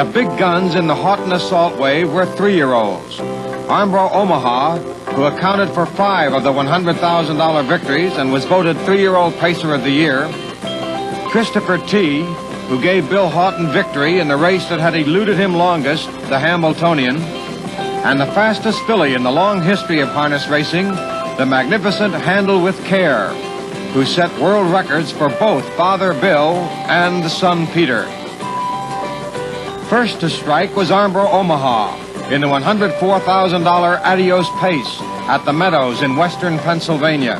The big guns in the Houghton assault wave were 3-year-olds. Armbro Omaha, who accounted for 5 of the $100,000 victories and was voted 3-year-old Pacer of the Year. Christopher T., who gave Bill Houghton victory in the race that had eluded him longest, the Hambletonian. And the fastest filly in the long history of harness racing, the magnificent Handle with Care, who set world records for both Father Bill and the son Peter. First to strike was Armbro Omaha in the $104,000 Adios Pace at the Meadows in western Pennsylvania.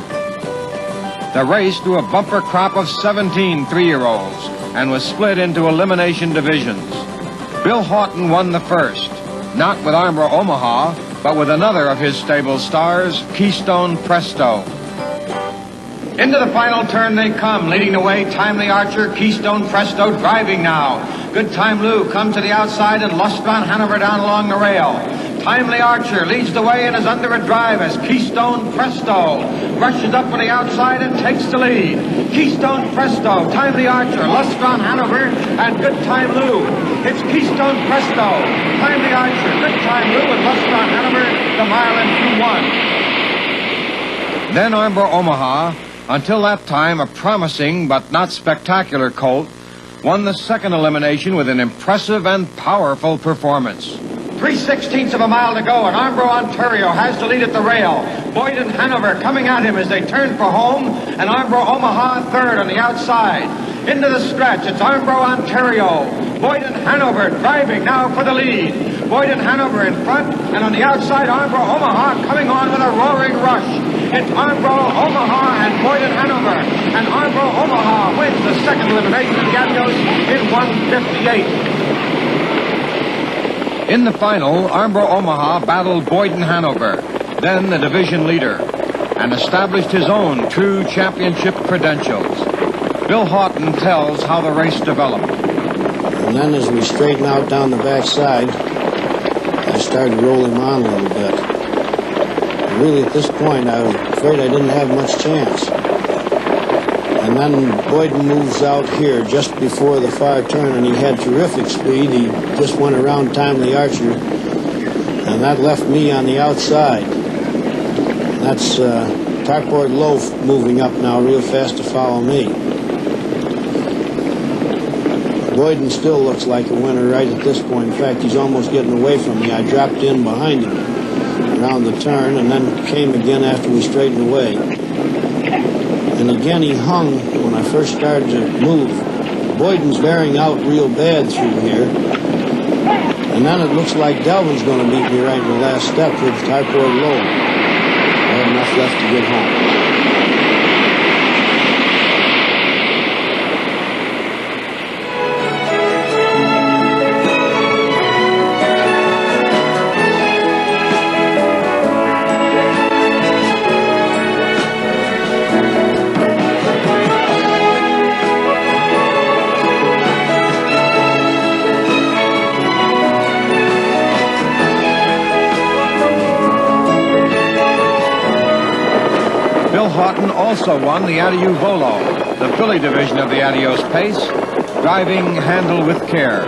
The race drew a bumper crop of 17 3-year-olds and was split into elimination divisions. Bill Houghton won the first, not with Armbro Omaha, but with another of his stable stars, Keystone Presto. Into the final turn they come, leading the way, Timely Archer, Keystone Presto driving now. Good Time Lou comes to the outside and Lustron Hanover down along the rail. Timely Archer leads the way and is under a drive as Keystone Presto rushes up on the outside and takes the lead. Keystone Presto, Timely Archer, Lustron Hanover, and Good Time Lou. It's Keystone Presto, Timely Archer, Good Time Lou, and Lustron Hanover, the mile and 2-1. Then Armbro Omaha, until that time a promising but not spectacular colt, won the second elimination with an impressive and powerful performance. 3/16 of a mile to go, and Armbro Ontario has the lead at the rail. Boyd and Hanover coming at him as they turn for home, and Armbro Omaha third on the outside. Into the stretch, it's Armbro Ontario. Boyd and Hanover driving now for the lead. Boyd and Hanover in front, and on the outside, Armbro Omaha coming on with a roaring rush. It's Armbro Omaha and Boyd and Hanover, and Armbro Omaha wins the second elimination of the Adios in 1:58. In the final, Armbro Omaha battled Boyd and Hanover, then the division leader, and established his own true championship credentials. Bill Houghton tells how the race developed. And then as we straighten out down the backside, I started rolling on a little bit. And really at this point, I was afraid I didn't have much chance. And then Boyden moves out here just before the far turn, and he had terrific speed. He just went around Timely Archer, and that left me on the outside. And that's Tarport Loaf moving up now real fast to follow me. Boyden still looks like a winner right at this point. In fact, he's almost getting away from me. I dropped in behind him around the turn and then came again after we straightened away. And again, he hung when I first started to move. Boyden's bearing out real bad through here. And then it looks like Delvin's going to meet me right in the last step with Tarport Low. I have enough left to get home. Houghton also won the Adieu Volo, the filly division of the Adios Pace, driving Handle with Care.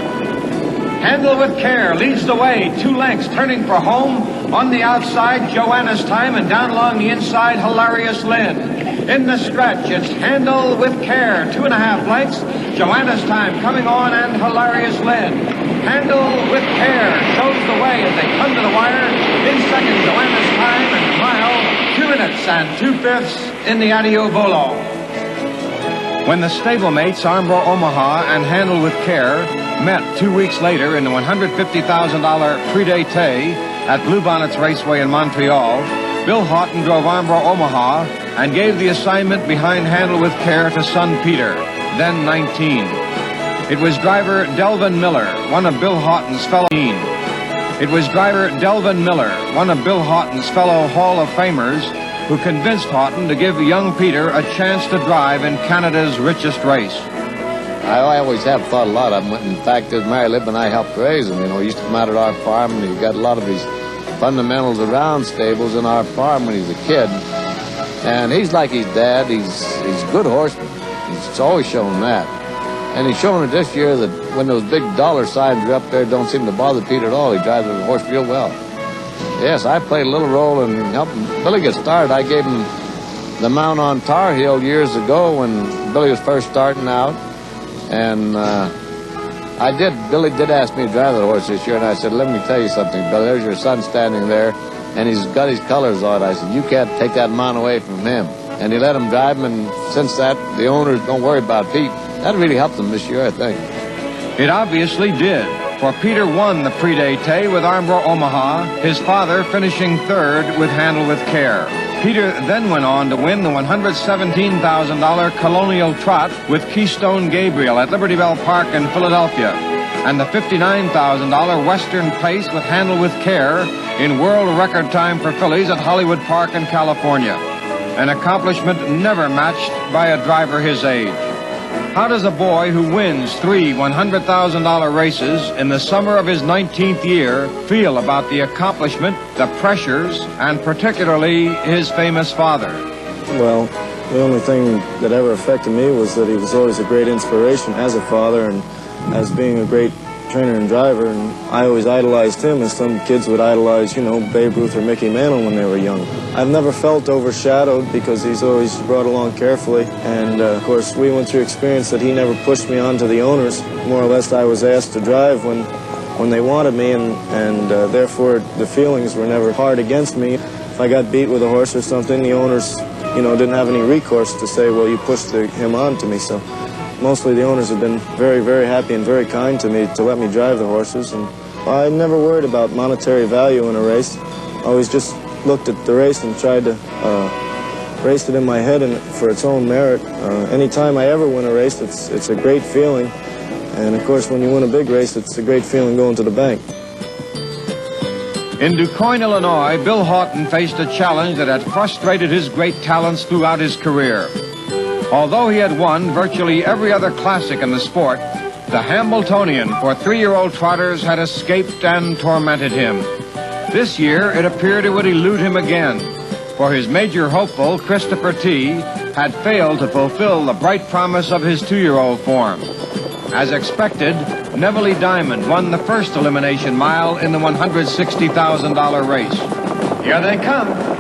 Handle with Care leads the way, 2 lengths, turning for home. On the outside, Joanna's Time, and down along the inside, Hilarious Lynn. In the stretch, it's Handle with Care, 2.5 lengths. Joanna's Time coming on, and Hilarious Lynn. Handle with Care shows the way as they come to the wire. In second, Joanna's Time, and the mile, 2 minutes and 2/5 in the Adieu Volo. When the stablemates Armbro Omaha and Handle with Care met 2 weeks later in the $150,000 Prix d'Été at Bluebonnets Raceway in Montreal, Bill Houghton drove Armbro Omaha and gave the assignment behind Handle with Care to son Peter, then 19. It was driver Delvin Miller, one of Bill Houghton's fellow Hall of Famers, who convinced Houghton to give young Peter a chance to drive in Canada's richest race. I always have thought a lot of him. In fact, as Mary Lib and I helped raise him, he used to come out at our farm, and he got a lot of his fundamentals around stables in our farm when he was a kid. And he's like his dad. He's a good horseman. He's always shown that. And he's showing it this year that when those big dollar signs are up there, don't seem to bother Pete at all. He drives the horse real well. Yes, I played a little role in helping Billy get started. I gave him the mount on Tar Heel years ago when Billy was first starting out. And Billy did ask me to drive the horse this year, and I said, let me tell you something, Billy, there's your son standing there, and he's got his colors on. I said, you can't take that mount away from him. And he let him drive him, and since that, the owners don't worry about Pete. That really helped him this year, I think. It obviously did, for Peter won the Prix d'Été with Armbro Omaha, his father finishing third with Handle with Care. Peter then went on to win the $117,000 Colonial Trot with Keystone Gabriel at Liberty Bell Park in Philadelphia, and the $59,000 Western Place with Handle with Care in world record time for fillies at Hollywood Park in California, an accomplishment never matched by a driver his age. How does a boy who wins 3 $100,000 races in the summer of his 19th year feel about the accomplishment, the pressures, and particularly his famous father? Well, the only thing that ever affected me was that he was always a great inspiration as a father and as being a great trainer and driver, and I always idolized him as some kids would idolize, you know, Babe Ruth or Mickey Mantle when they were young. I've never felt overshadowed because he's always brought along carefully, and of course we went through experience that he never pushed me on to the owners. More or less I was asked to drive when they wanted me, and therefore the feelings were never hard against me. If I got beat with a horse or something, the owners, you know, didn't have any recourse to say, well, you pushed him on to me. So mostly the owners have been very, very happy and very kind to me to let me drive the horses, and I never worried about monetary value in a race. I always just looked at the race and tried to race it in my head and for its own merit. Anytime I ever win a race, it's a great feeling, and of course when you win a big race, it's a great feeling going to the bank. In DuQuoin, Illinois, Bill Haughton faced a challenge that had frustrated his great talents throughout his career. Although he had won virtually every other classic in the sport, the Hambletonian for 3-year-old trotters had escaped and tormented him. This year, it appeared it would elude him again, for his major hopeful, Christopher T., had failed to fulfill the bright promise of his 2-year-old form. As expected, Neville Diamond won the first elimination mile in the $160,000 race. Here they come.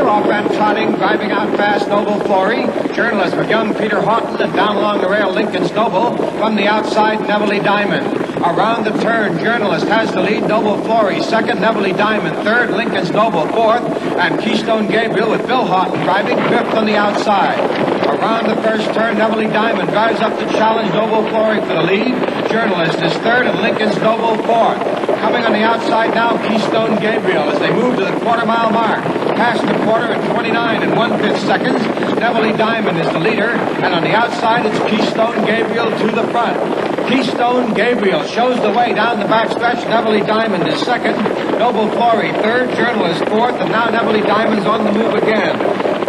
Off and trotting, driving out fast, Noble Flory. Journalist with young Peter Haughton, and down along the rail, Lincoln's Noble. From the outside, Neville Diamond. Around the turn, Journalist has the lead. Noble Flory second, Neville Diamond third, Lincoln's Noble fourth, and Keystone Gabriel with Bill Haughton driving fifth on the outside. Around the first turn, Neville Diamond drives up to challenge Noble Flory for the lead. Journalist is third, and Lincoln's Noble fourth. Coming on the outside now, Keystone Gabriel as they move to the quarter-mile mark. Past the quarter at 29 and 1/5 seconds. Neville Diamond is the leader, and on the outside it's Keystone Gabriel to the front. Keystone Gabriel shows the way down the backstretch. Neville Diamond is second. Noble Flory third, Journalist fourth, and now Neville Diamond's on the move again.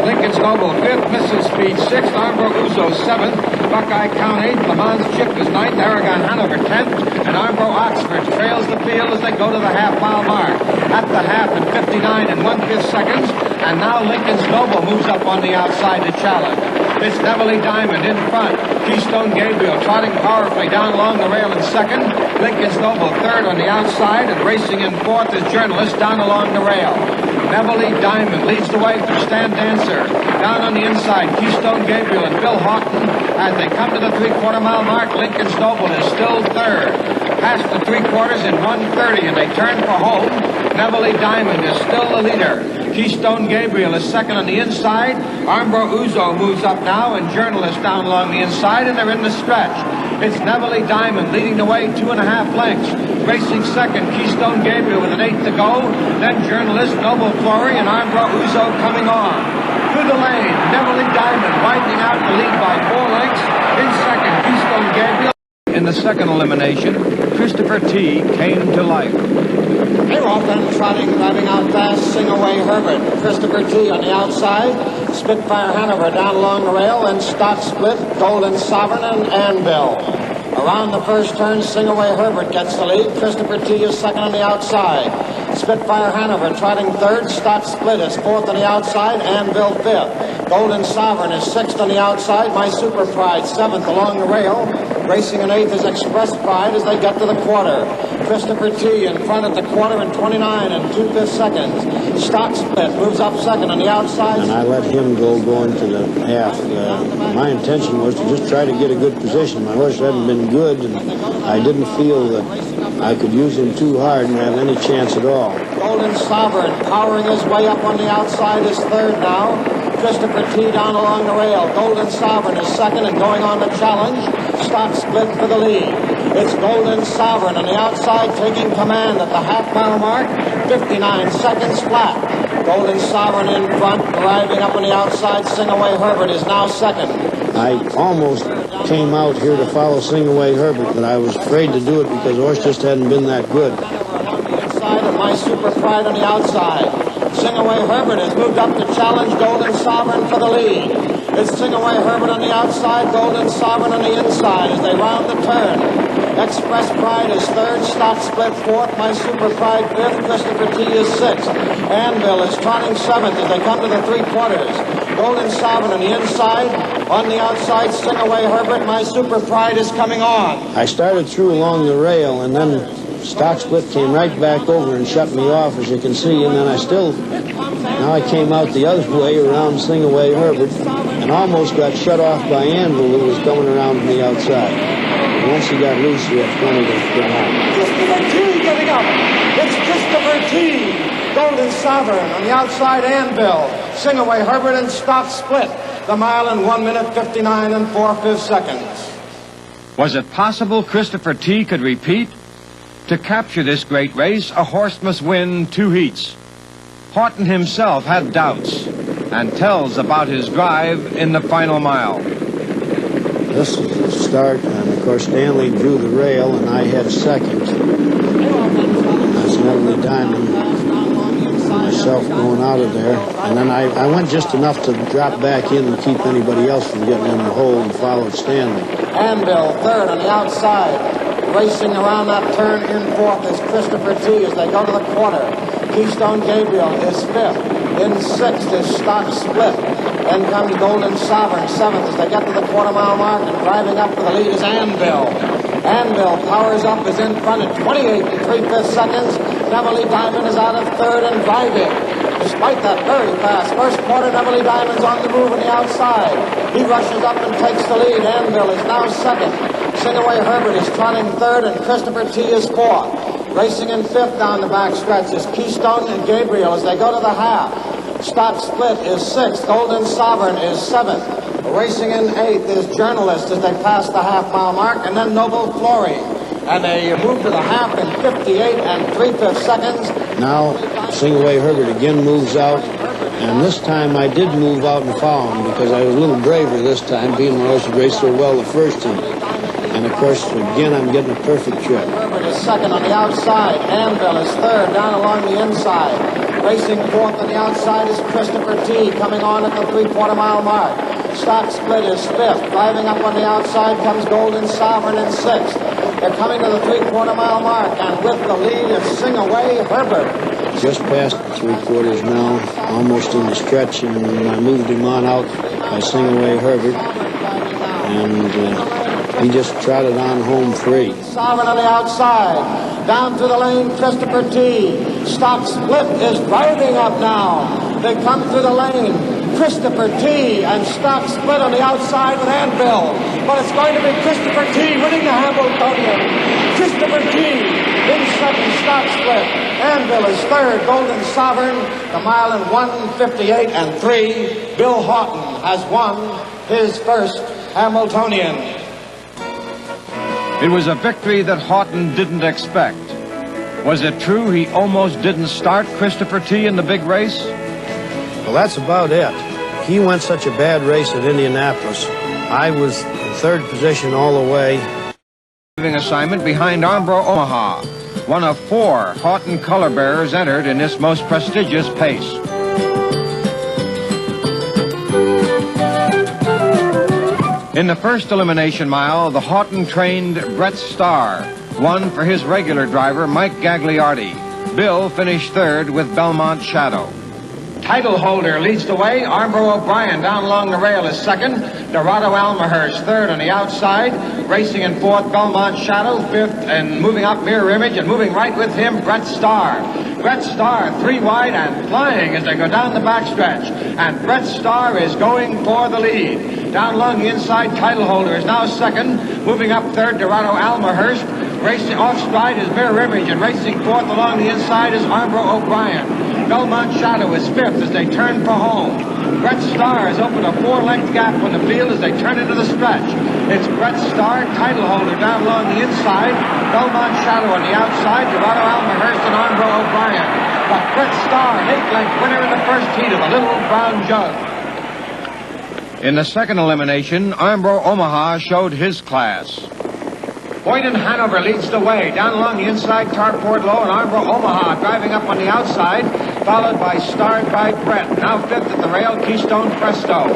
Lincoln's Noble fifth, Mrs. Speed sixth, Armbro Uzo seventh, Buckeye Count eighth, Le Mans Chip is ninth, Aragon Hanover 10th, and Armbro Oxford trails the field as they go to the half-mile mark. At the half at 59 and 1/5 seconds, and now Lincoln's Noble moves up on the outside to challenge. It's Neville Diamond in front. Keystone Gabriel trotting powerfully down along the rail in second. Lincoln's Noble third on the outside, and racing in fourth is Journalist down along the rail. Neville Diamond leads the way through Stan Dancer. Down on the inside, Keystone Gabriel and Bill Haughton. As they come to the 3/4 mile mark, Lincoln's Noble is still third. Past the 3/4 in 1:30, and they turn for home. Neville Diamond is still the leader. Keystone Gabriel is second on the inside. Armbro Uzo moves up now, and Journalist down along the inside, and they're in the stretch. It's Neville Diamond leading the way 2.5 lengths. Racing second, Keystone Gabriel with an 8 to go. Then Journalist, Noble Flory, and Armbro Uzo coming on. Through the lane, Neville Diamond widening out the lead by 4 lengths. In second, Keystone Gabriel. In the second elimination, Christopher T. came to life. They're off and trotting, driving out fast, Sing Away Herbert. Christopher T. on the outside, Spitfire Hanover down along the rail, and Stock Split, Golden Sovereign, and Anvil. Around the first turn, Sing Away Herbert gets the lead. Christopher T. is second on the outside. Spitfire Hanover trotting third. Stock Split is fourth on the outside. Anvil fifth. Golden Sovereign is 6th on the outside. My Super Pride 7th along the rail. Racing in 8th is Express Pride as they get to the quarter. Christopher T in front at the quarter in 29 and 2/5 seconds. Stock Split moves up 2nd on the outside. And I let him go into the half. My intention was to just try to get a good position. My horse hadn't been good, and I didn't feel that I could use him too hard and have any chance at all. Golden Sovereign powering his way up on the outside is 3rd now. Christopher T down along the rail. Golden Sovereign is 2nd and going on the challenge. Stock Split for the lead. It's Golden Sovereign on the outside taking command at the half-mile mark. 59 seconds flat. Golden Sovereign in front, driving up on the outside. Singaway Herbert is now 2nd. I almost came out here to follow Singaway Herbert, but I was afraid to do it because the horse just hadn't been that good. On the inside of My Super Pride on the outside. Singaway Herbert has moved up to challenge Golden Sovereign for the lead. It's Singaway Herbert on the outside, Golden Sovereign on the inside as they round the turn. Express Pride is 3rd, Stock Split 4th, My Super Pride 5th, Christopher T is 6th. Anvil is trotting 7th as they come to the 3/4. Golden Sovereign on the inside, on the outside, Singaway Herbert, My Super Pride is coming on. I started through along the rail, and then Stock Split came right back over and shut me off, as you can see, and then now I came out the other way around Singaway Herbert and almost got shut off by Anvil, who was coming around from the outside. And once he got loose, he had plenty to come out. Christopher T getting up. It's Christopher T. Golden Sovereign on the outside, Anvil. Singaway Herbert and Stock Split. The mile in 1 minute 59 and 4/5 seconds. Was it possible Christopher T could repeat? To capture this great race, a horse must win 2 heats. Haughton himself had doubts and tells about his drive in the final mile. This was the start, and of course Stanley drew the rail, and I had 2nd. That's Neville Diamond, myself going out of there. And then I went just enough to drop back in and keep anybody else from getting in the hole and followed Stanley. Anvil 3rd on the outside. Racing around that turn in 4th is Christopher T as they go to the quarter. Keystone Gabriel is 5th. In 6th is Stock Split. Then comes Golden Sovereign 7th as they get to the quarter-mile mark, and driving up for the lead is Anvil. Anvil powers up, is in front at 28 and 3/5 seconds. Neville Diamond is out of 3rd and driving. Despite that very fast first quarter, Neville Diamond's on the move on the outside. He rushes up and takes the lead. Anvil is now 2nd. Singaway Herbert is trotting 3rd, and Christopher T is 4th. Racing in 5th down the back stretch is Keystone and Gabriel as they go to the half. Stock Split is 6th. Golden Sovereign is 7th. Racing in 8th is Journalist as they pass the half-mile mark, and then Noble Flory. And they move to the half in 58 and 3/5 seconds. Now Singaway Herbert again moves out, and this time I did move out and follow him because I was a little braver this time, being my horse had raced so well the first time. And of course, again, I'm getting a perfect trip. Herbert is 2nd on the outside. Anvil is 3rd down along the inside. Racing 4th on the outside is Christopher T coming on at the 3/4 mile mark. Stock Split is 5th. Driving up on the outside comes Golden Sovereign in 6th. They're coming to the 3/4 mile mark, and with the lead is Singaway Herbert. Just past the 3/4 now, almost in the stretch, and I moved him on out by Singaway Herbert, and he just trotted on home free. Sovereign on the outside. Down through the lane, Christopher T. Stock Split is driving up now. They come through the lane. Christopher T. and Stock Split on the outside with Anvil. But it's going to be Christopher T. winning the Hamiltonian. Christopher T. in 2nd, Stock Split. Anvil is 3rd, Golden Sovereign. The mile in 1:58 and 3. Bill Haughton has won his first Hamiltonian. It was a victory that Haughton didn't expect. Was it true he almost didn't start Christopher T in the big race? Well, that's about it. He went such a bad race at Indianapolis. I was in 3rd position all the way. Assignment behind Armbro Omaha. One of 4 Haughton color bearers entered in this most prestigious pace. In the first elimination mile, the Haughton-trained Brett Starr won for his regular driver, Mike Gagliardi. Bill finished 3rd with Belmont Shadow. Title Holder leads the way. Armbro O'Brien down along the rail is second. Dorado Almahurst third on the outside. Racing in fourth, Belmont Shadow fifth, and moving up Mirror Image, and moving right with him, Brett Starr. Brett Starr, three wide and flying as they go down the backstretch. And Brett Starr is going for the lead. Down along the inside, Title Holder is now second. Moving up third, Dorado Almahurst. Racing off stride is Mirror Image, and racing fourth along the inside is Armbro O'Brien. Belmont Shadow is fifth as they turn for home. Brett Starr has opened a 4-length gap on the field as they turn into the stretch. It's Brett Starr, Title Holder down along the inside, Belmont Shadow on the outside, Dorado Almahurst and Armbro O'Brien. But Brett Starr, 8-length winner in the first heat of the Little Brown Jug. In the second elimination, Armbro Omaha showed his class. Boyden Hanover leads the way. Down along the inside, Tarport Low and Armbro Omaha driving up on the outside, followed by Starred by Brett. Now fifth at the rail, Keystone Presto.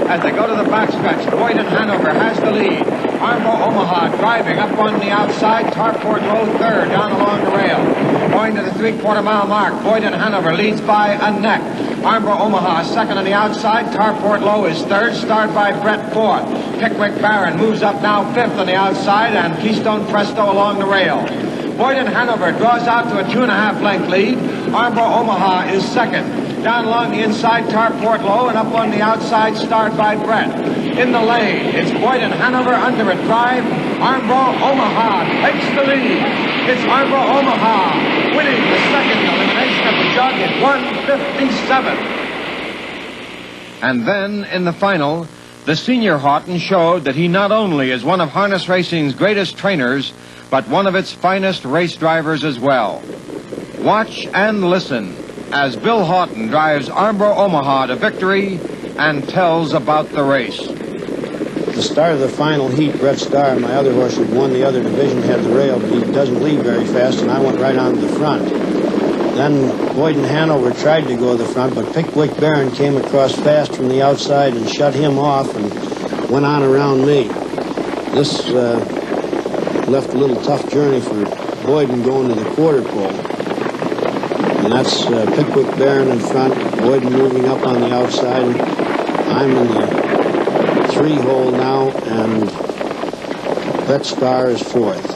As they go to the backstretch, Boyden Hanover has the lead. Armbro Omaha driving up on the outside, Tarport Low third down along the rail. Going to the 3/4 mile mark, Boyden Hanover leads by a neck. Armbro Omaha second on the outside, Tarport Low is third, starred by Brett fourth. Pickwick Barron moves up now fifth on the outside, and Keystone Presto along the rail. Boyden Hanover draws out to a 2.5-length lead. Armbro Omaha is second. Down along the inside, Tarport Low, and up on the outside, starred by Brett. In the lane, it's Boyden Hanover under a drive. Armbro Omaha takes the lead. It's Armbro Omaha winning the second elimination of the jug at 1:57. And then, in the final, the senior Houghton showed that he not only is one of harness racing's greatest trainers, but one of its finest race drivers as well. Watch and listen as Bill Houghton drives Armbro Omaha to victory and tells about the race. At the start of the final heat, Brett Starr, my other horse who'd won the other division, had the rail, but he doesn't lead very fast, and I went right on to the front. Then Boyden Hanover tried to go to the front, but Pickwick Barron came across fast from the outside and shut him off and went on around me. This left a little tough journey for Boyden going to the quarter pole. And that's Pickwick Barron in front, Boyden moving up on the outside. I'm in the 3-hole now, and Brett Starr is fourth.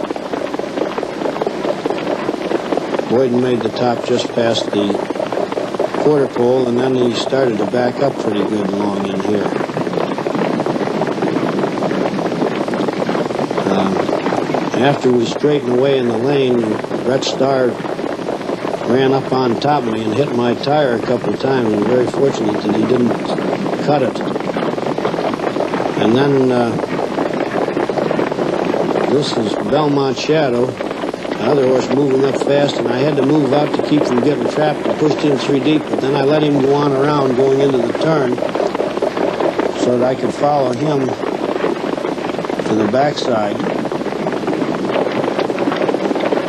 Boyden made the top just past the quarter pole, and then he started to back up pretty good along in here. After we straightened away in the lane, Brett Starr ran up on top of me and hit my tire a couple of times. I'm very fortunate that he didn't cut it. And then this is Belmont Shadow. The other horse moving up fast, and I had to move out to keep from getting trapped. I pushed in 3 deep, but then I let him go on around going into the turn so that I could follow him to the backside.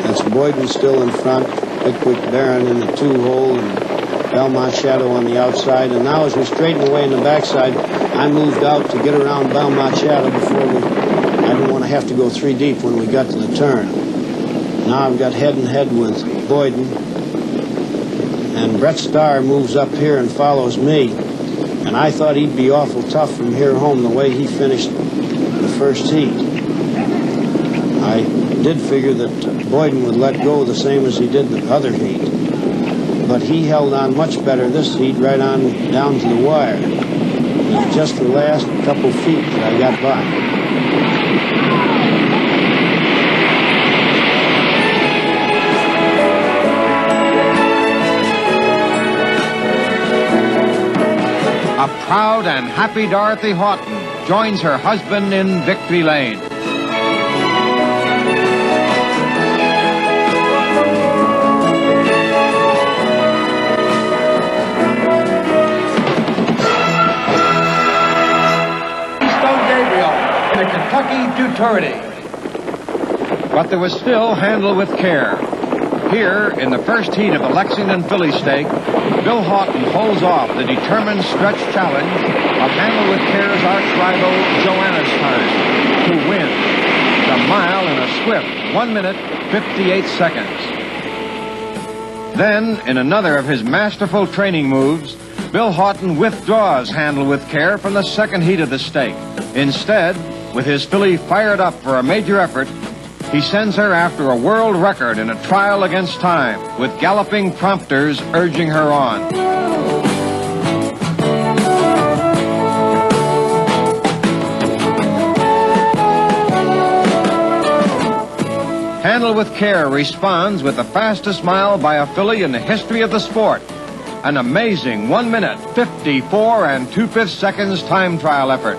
That's Boyden still in front, Pickwick Barron in the 2-hole, and Belmont Shadow on the outside. And now as we straighten away in the backside, I moved out to get around Belmont Shadow before I didn't want to have to go 3 deep when we got to the turn. Now I've got head and head with Boyden, and Brett Starr moves up here and follows me, and I thought he'd be awful tough from here home the way he finished the first heat. I did figure that Boyden would let go the same as he did the other heat, but he held on much better this heat right on down to the wire. It was just the last couple feet that I got by. A proud and happy Dorothy Houghton joins her husband in victory lane. Keystone Gabriel in a Kentucky Futurity. But there was still Handle with Care. Here, in the first heat of the Lexington Filly Stake, Bill Houghton holds off the determined stretch challenge of Handle with Care's arch rival, Johannesburg, to win the mile in a swift 1 minute, 58 seconds. Then, in another of his masterful training moves, Bill Haughton withdraws Handle with Care from the second heat of the stake. Instead, with his filly fired up for a major effort, he sends her after a world record in a trial against time, with galloping prompters urging her on. Handle with Care responds with the fastest mile by a filly in the history of the sport. An amazing 1 minute, 54 and 2/5 seconds time trial effort.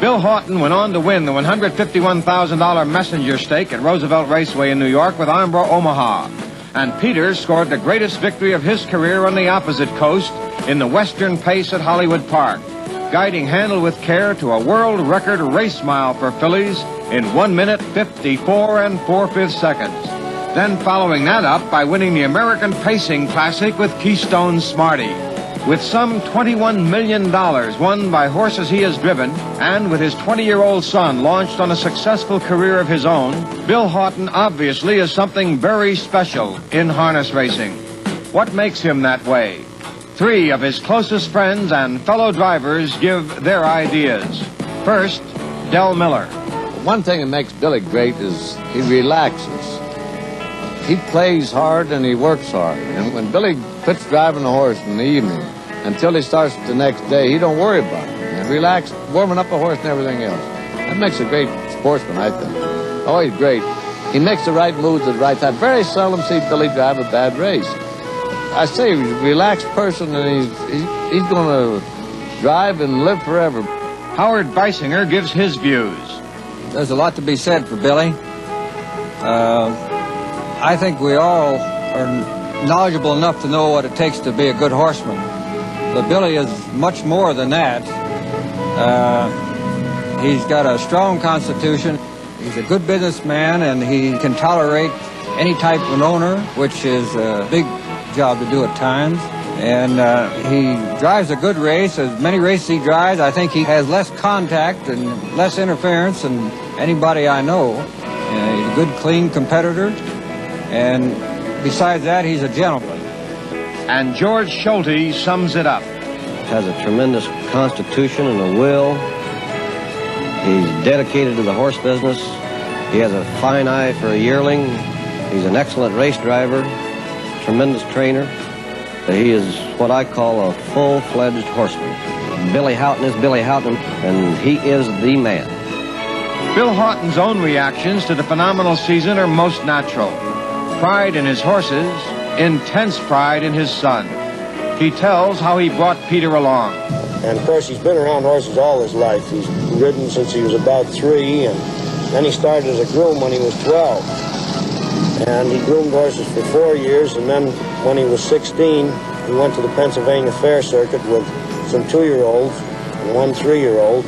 Bill Haughton went on to win the $151,000 Messenger Stake at Roosevelt Raceway in New York with Armbro Omaha. And Peters scored the greatest victory of his career on the opposite coast in the Western Pace at Hollywood Park, guiding Handle with Care to a world record race mile for fillies in 1 minute, 54 and 4/5 seconds. Then following that up by winning the American Pacing Classic with Keystone Smarty. With some $21 million won by horses he has driven, and with his 20-year-old son launched on a successful career of his own, Bill Haughton obviously is something very special in harness racing. What makes him that way? Three of his closest friends and fellow drivers give their ideas. First, Del Miller. One thing that makes Billy great is he relaxes. He plays hard and he works hard. And when Billy quits driving the horse in the evening until he starts the next day, he don't worry about it. And relax, warming up a horse and everything else. That makes a great sportsman, I think. Oh, he's great. He makes the right moves at the right time. Very seldom see Billy drive a bad race. I say he's a relaxed person, and he's going to drive and live forever. Howard Beisinger gives his views. There's a lot to be said for Billy. I think we all are knowledgeable enough to know what it takes to be a good horseman. But Billy is much more than that. He's got a strong constitution. He's a good businessman, and he can tolerate any type of an owner, which is a big job to do at times. And he drives a good race. As many races he drives, I think he has less contact and less interference than anybody I know. He's a good, clean competitor. And besides that, he's a gentleman. And George Schulte sums it up. Has a tremendous constitution and a will. He's dedicated to the horse business. He has a fine eye for a yearling. He's an excellent race driver, tremendous trainer. He is what I call a full-fledged horseman. Billy Haughton is Billy Haughton, and he is the man. Bill Haughton's own reactions to the phenomenal season are most natural. Pride in his horses, intense pride in his son. He tells how he brought Peter along. And of course, he's been around horses all his life. He's ridden since he was about 3, and then he started as a groom when he was 12. And he groomed horses for 4 years, and then when he was 16, he went to the Pennsylvania Fair Circuit with some 2-year-olds and 1 3-year-old.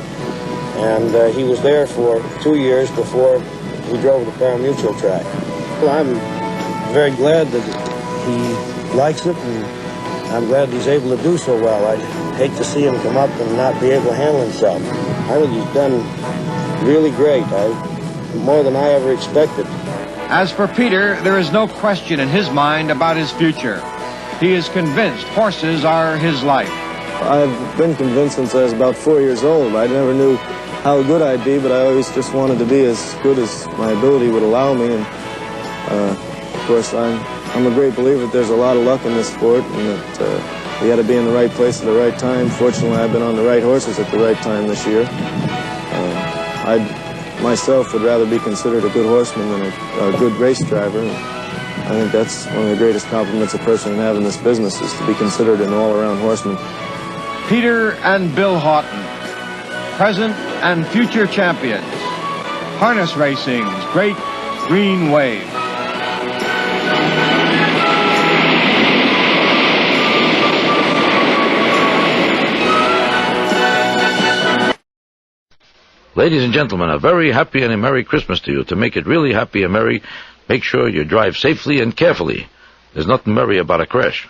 And he was there for 2 years before he drove the pari-mutuel track. Well, I'm very glad that he likes it, and I'm glad he's able to do so well. I'd hate to see him come up and not be able to handle himself. I think he's done really great, more than I ever expected. As for Peter, there is no question in his mind about his future. He is convinced horses are his life. I've been convinced since I was about 4 years old. I never knew how good I'd be, but I always just wanted to be as good as my ability would allow me. And of course, I'm a great believer that there's a lot of luck in this sport, and that you got to be in the right place at the right time. Fortunately, I've been on the right horses at the right time this year. I myself would rather be considered a good horseman than a good race driver. I think that's one of the greatest compliments a person can have in this business, is to be considered an all-around horseman. Peter and Bill Haughton, present and future champions. Harness racing's great green wave. Ladies and gentlemen, a very happy and a Merry Christmas to you. To make it really happy and merry, make sure you drive safely and carefully. There's nothing merry about a crash.